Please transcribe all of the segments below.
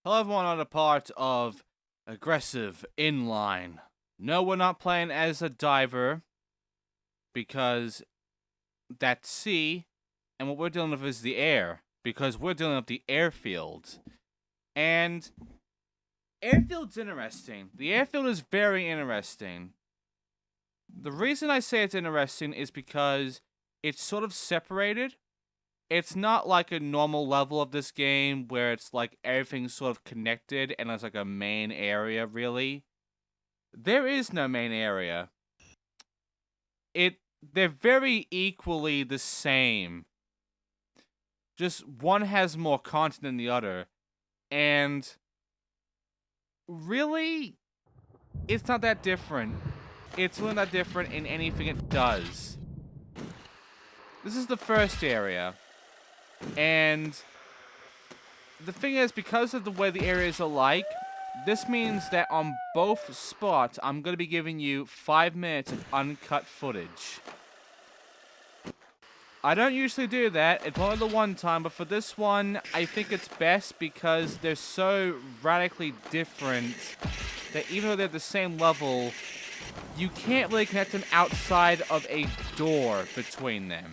Hello everyone on a part of Aggressive Inline. No, we're not playing as a diver because that's sea, and what we're dealing with is the air because we're dealing with the airfield. And airfield's interesting. The airfield is very interesting. The reason I say it's interesting is because it's sort of separated. It's not like a normal level of this game where it's like everything's sort of connected and there's like a main area, really. There is no main area. They're very equally the same. Just one has more content than the other. And really, it's not that different. It's really not different in anything it does. This is the first area. And the thing is, because of the way the areas are like, this means that on both spots, I'm going to be giving you 5 minutes of uncut footage. I don't usually do that. It's only the one time, but for this one, I think it's best because they're so radically different that even though they're the same level, you can't really connect them outside of a door between them.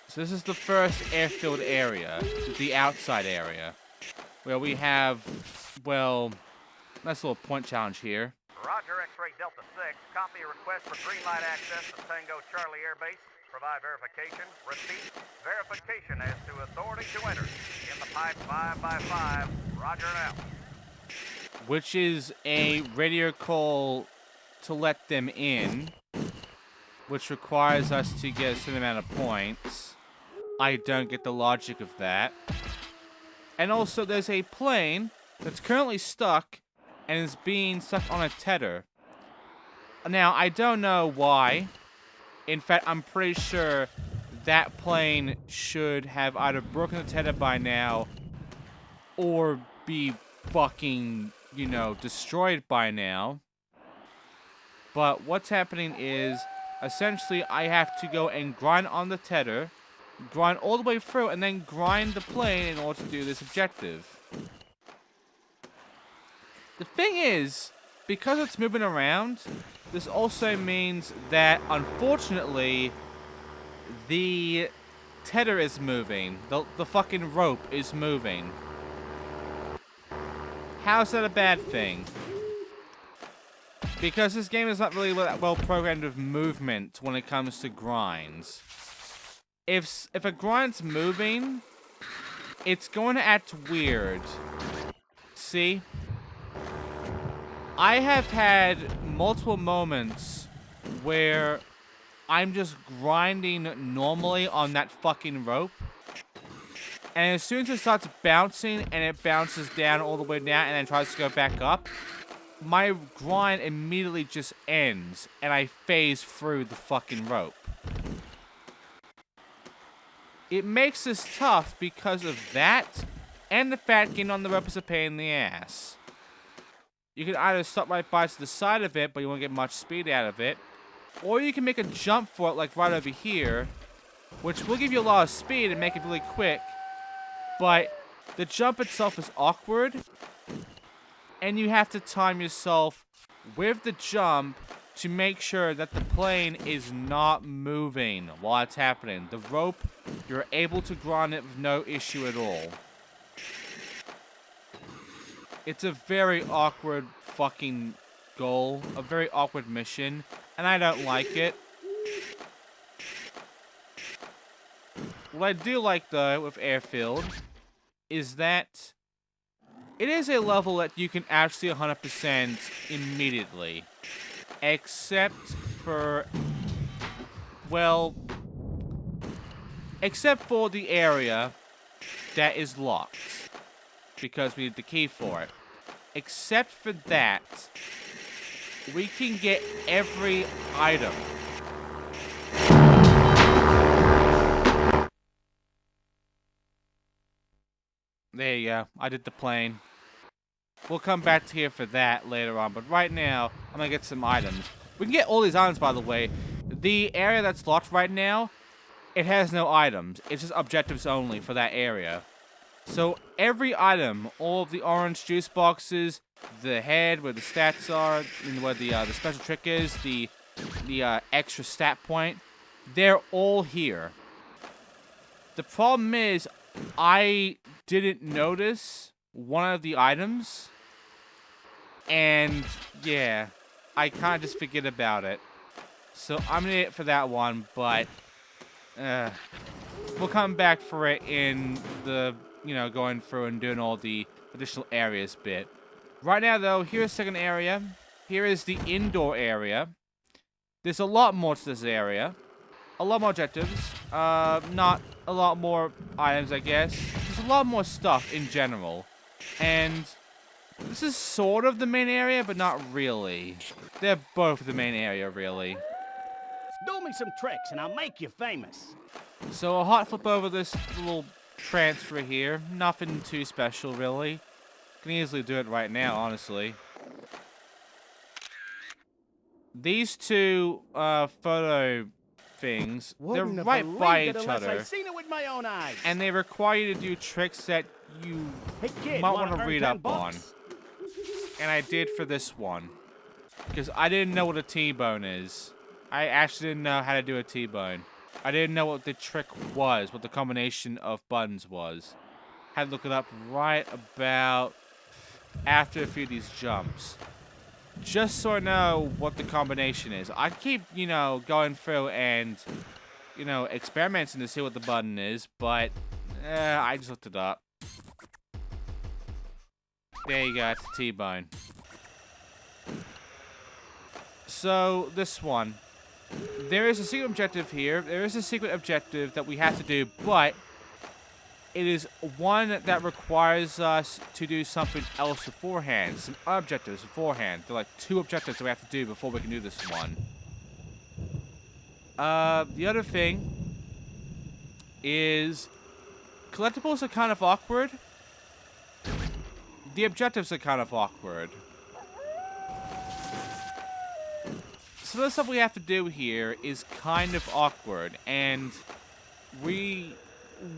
So this is the first airfield area, the outside area, where we have, well, nice little point challenge here. Roger, X-Ray Delta 6. Copy a request for green light access to Tango Charlie Air Base. Provide verification. Repeat, verification as to authority to enter. In the pipe 5x5. Roger now. Which is a radio call to let them in, which requires us to get a certain amount of points. I don't get the logic of that. And also, there's a plane that's currently stuck and is being stuck on a tether. Now, I don't know why. In fact, I'm pretty sure that plane should have either broken the tether by now or be fucking, destroyed by now. But what's happening is, essentially, I have to go and grind on the tether, grind all the way through, and then grind the plane in order to do this objective. The thing is, because it's moving around, this also means that, unfortunately, the tether is moving. The fucking rope is moving. How's that a bad thing? Because this game is not really that well programmed with movement when it comes to grinds. If a grind's moving, it's going to act weird. See? I have had multiple moments where I'm just grinding normally on that fucking rope. And as soon as it starts bouncing and it bounces down all the way down and then tries to go back up, my grind immediately just ends and I phase through the fucking rope. It makes this tough because of that, and the fact getting on the rope is a pain in the ass. You can either stop right by to the side of it, but you won't get much speed out of it, or you can make a jump for it, like right over here, which will give you a lot of speed and make it really quick, but the jump itself is awkward, and you have to time yourself with the jump to make sure that the plane is not moving while it's happening. The rope, you're able to grind it with no issue at all. It's a very awkward fucking goal, a very awkward mission, and I don't like it. What I do like, though, with Airfield is that it is a level that you can actually 100% immediately. Except for, well, except for the area that is locked, because we need the key for it. Except for that, we can get every item. There you go. I did the plane. We'll come back to here for that later on, but right now, I'm gonna get some items. We can get all these items, by the way. The area that's locked right now, it has no items. It's just objectives only for that area. So every item, all of the orange juice boxes, the head where the stats are, and where the special trick is, the extra stat point, they're all here. The problem is, I didn't notice one of the items, and yeah, I kind of just forget about it. So I'm gonna hit for that one, but we'll come back for it in the, going through and doing all the additional areas bit. Right now, though, here's the second area. Here is the indoor area. There's a lot more to this area. A lot more objectives. Not a lot more items, I guess. There's a lot more stuff in general. And this is sort of the main area, but not really. They're both the main area, really. Do me some tricks and I'll make you famous. So I'll hot flip over this little transfer here. Nothing too special, really. Can easily do it right now, honestly. These two photo things, they're right by each other. I've seen it with my own eyes. And they require you to do tricks that you Hey, kid, might want to earn read 10 up bucks? on. And I did for this one. Because I didn't know what a T-bone is. I actually didn't know how to do a T-bone. I didn't know what the trick was, what the combination of buttons was. Had to look it up right about after a few of these jumps. Just so I know what the combination is. I keep, going through and, experimenting to see what the button is, but I just looked it up. There you go, it's a T-bone. So, this one. There is a secret objective here. There is a secret objective that we have to do, but it is one that requires us to do something else beforehand. Some objectives beforehand. They're like 2 objectives that we have to do before we can do this one. The other thing is collectibles are kind of awkward. The objectives are kind of awkward. So the stuff we have to do here is kind of awkward, and we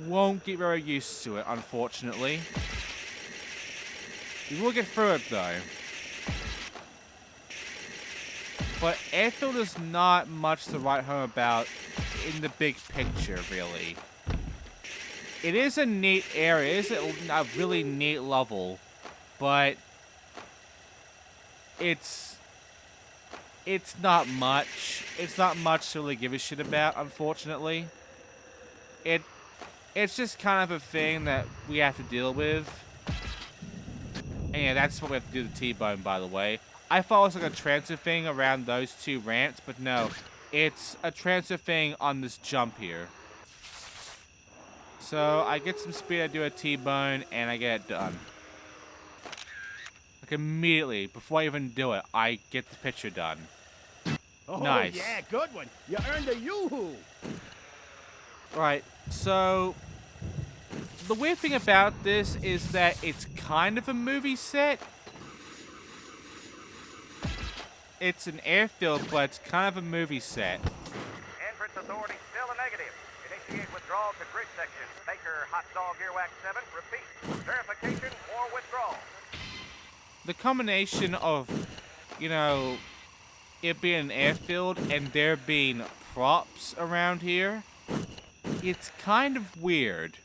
won't get very used to it, unfortunately. We will get through it, though. But Airfield is not much to write home about in the big picture, really. It is a neat area. It is a really neat level, but it's not much. It's not much to really give a shit about, unfortunately. It's just kind of a thing that we have to deal with. And yeah, that's what we have to do to T-bone, by the way. I thought it was like a transfer thing around those 2 ramps, but no. It's a transfer thing on this jump here. So I get some speed, I do a T-bone, and I get it done. Like immediately, before I even do it, I get the picture done. Oh, nice. Yeah, good one. You earned a yoo-hoo. Right, so the weird thing about this is that it's kind of a movie set. It's an airfield, but it's kind of a movie set. Entrance authority still a negative. Initiate withdrawal to grid section. Baker, Hot Dog, Earwax 7. Repeat. Verification or withdrawal. The combination of, it being an airfield and there being props around here, it's kind of weird.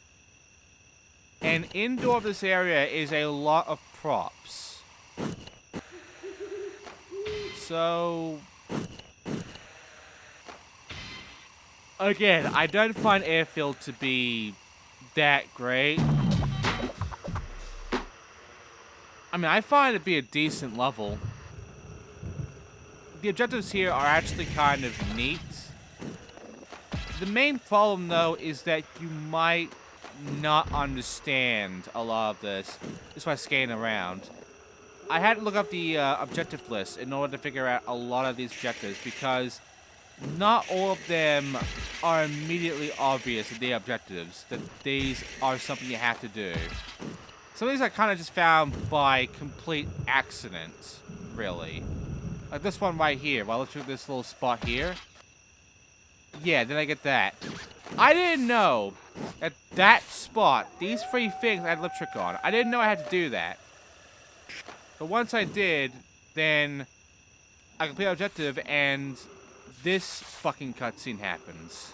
And indoor of this area is a lot of props. So, again, I don't find Airfield to be that great. I mean, I find it to be a decent level. The objectives here are actually kind of neat. The main problem, though, is that you might not understand a lot of this just by scanning around. I had to look up the objective list in order to figure out a lot of these objectives, because not all of them are immediately obvious that they're objectives, that these are something you have to do. Some of these I kind of just found by complete accident, really. Like this one right here, while I look through this little spot here. Yeah, then I get that. I didn't know At that spot, these 3 things I had lip trick on. I didn't know I had to do that. But once I did, then I complete objective and this fucking cutscene happens.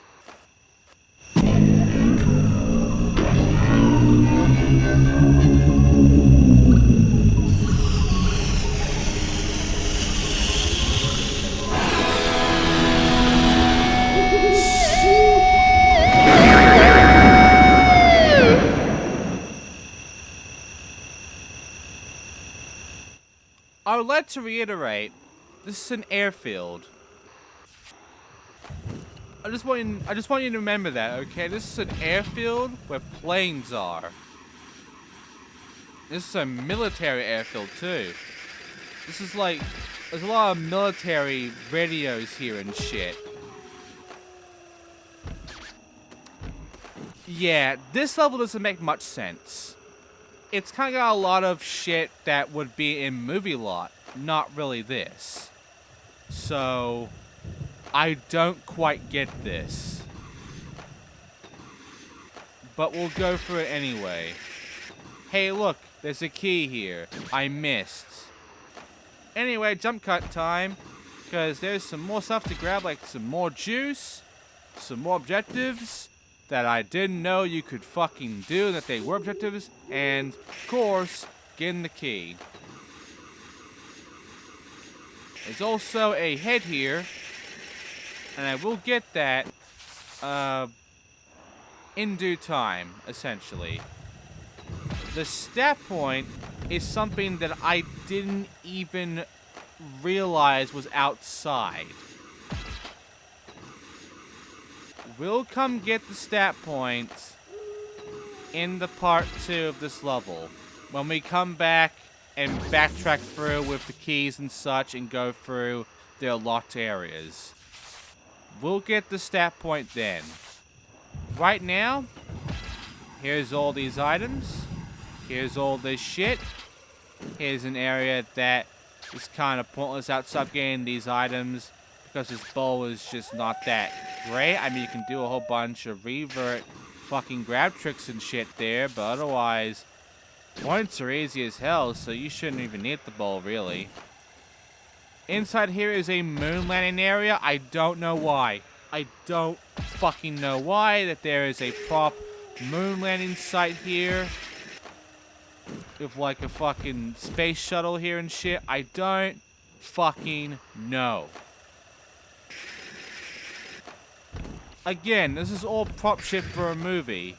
I would like to reiterate, this is an airfield. I just want you to remember that, okay? This is an airfield where planes are. This is a military airfield too. This is like, there's a lot of military radios here and shit. Yeah, this level doesn't make much sense. It's kind of got a lot of shit that would be in movie lot, not really this. So, I don't quite get this. But we'll go through it anyway. Hey look, there's a key here. I missed. Anyway, jump cut time. Because there's some more stuff to grab, like some more juice, some more objectives that I didn't know you could fucking do, that they were objectives, and, of course, getting the key. There's also a head here, and I will get that, in due time, essentially. The stat point is something that I didn't even realize was outside. We'll come get the stat points in the part 2 of this level. When we come back and backtrack through with the keys and such and go through their locked areas. We'll get the stat point then. Right now, here's all these items. Here's all this shit. Here's an area that is kind of pointless outside getting these items, because this bow is just not that great. I mean, you can do a whole bunch of revert fucking grab tricks and shit there, but otherwise, points are easy as hell, so you shouldn't even need the bow, really. Inside here is a moon landing area. I don't know why. I don't fucking know why that there is a prop moon landing site here with like a fucking space shuttle here and shit. I don't fucking know. Again, this is all prop shit for a movie,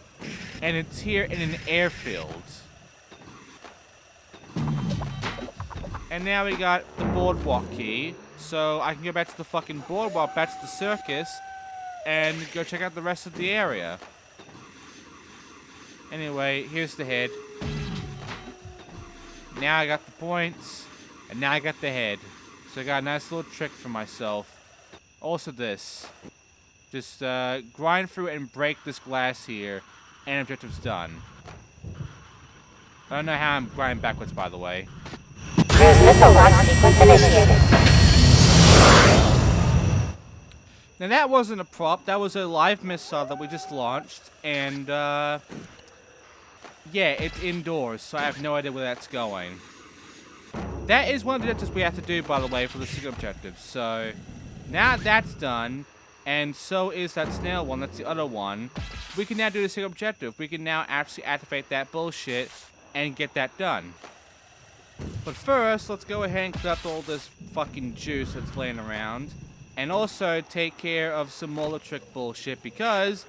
and it's here in an airfield. And now we got the boardwalk key, so I can go back to the fucking boardwalk, back to the circus, and go check out the rest of the area. Anyway, here's the head. Now I got the points, and now I got the head. So I got a nice little trick for myself. Also this. Just grind through and break this glass here, and objective's done. I don't know how I'm grinding backwards, by the way. Missile launch sequence initiated. Now that wasn't a prop, that was a live missile that we just launched, and yeah, it's indoors, so I have no idea where that's going. That is one of the objectives we have to do, by the way, for the secret objective. So now that's done, and so is that snail one, that's the other one. We can now do the secret objective. We can now actually activate that bullshit and get that done. But first, let's go ahead and collect all this fucking juice that's laying around. And also take care of some more trick bullshit, because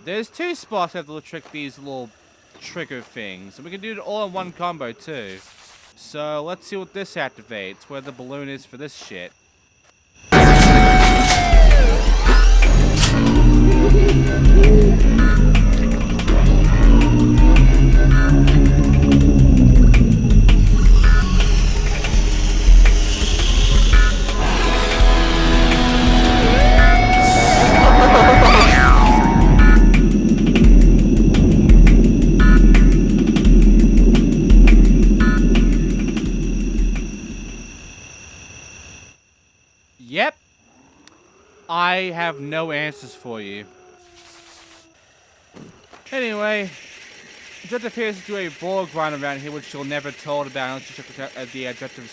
there's 2 spots that will trick these little trigger things. And we can do it all in one combo too. So let's see what this activates, where the balloon is for this shit. Yep. I have no answers for you. Anyway, Objective appears to do a ball grind around here, which you're never told about unless you check the objective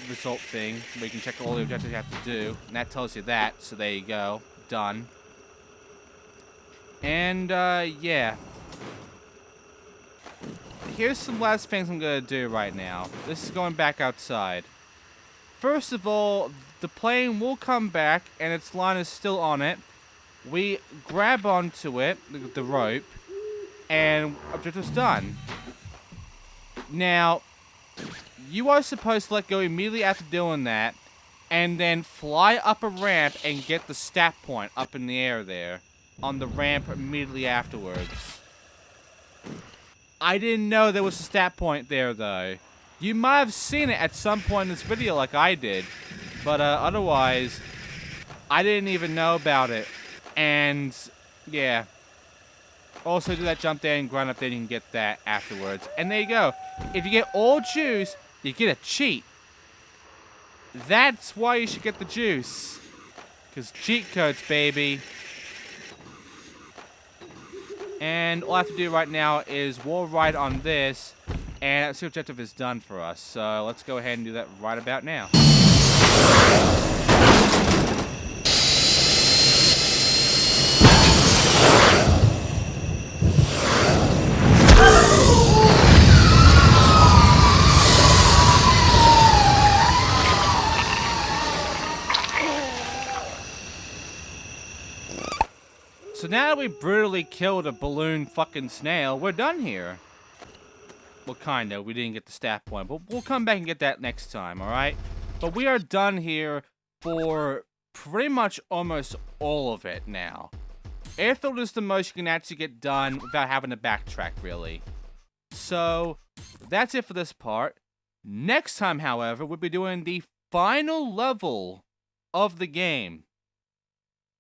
result thing, where you can check all the objectives you have to do. And that tells you that, so there you go. Done. And, yeah. Here's some last things I'm gonna do right now. This is going back outside. First of all, the plane will come back, and its line is still on it. We grab onto it, the rope, and objective's done. Now, you are supposed to let go immediately after doing that, and then fly up a ramp and get the stat point up in the air there, on the ramp immediately afterwards. I didn't know there was a stat point there, though. You might have seen it at some point in this video like I did, but otherwise, I didn't even know about it. And, yeah. Also, do that jump there and grind up there, and you can get that afterwards. And there you go. If you get all juice, you get a cheat. That's why you should get the juice. Because cheat codes, baby. And all I have to do right now is wall ride on this, and the objective is done for us. So let's go ahead and do that right about now. So now that we brutally killed a balloon fucking snail, we're done here. Well, kinda. We didn't get the stat point, but we'll come back and get that next time, alright? But we are done here for pretty much almost all of it now. Airfield is the most you can actually get done without having to backtrack, really. So, that's it for this part. Next time, however, we'll be doing the final level of the game.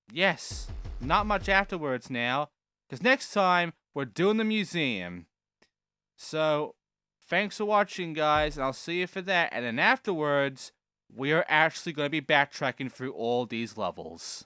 Yes. Not much afterwards now, because next time, we're doing the museum. So, thanks for watching, guys, and I'll see you for that. And then afterwards, we are actually going to be backtracking through all these levels.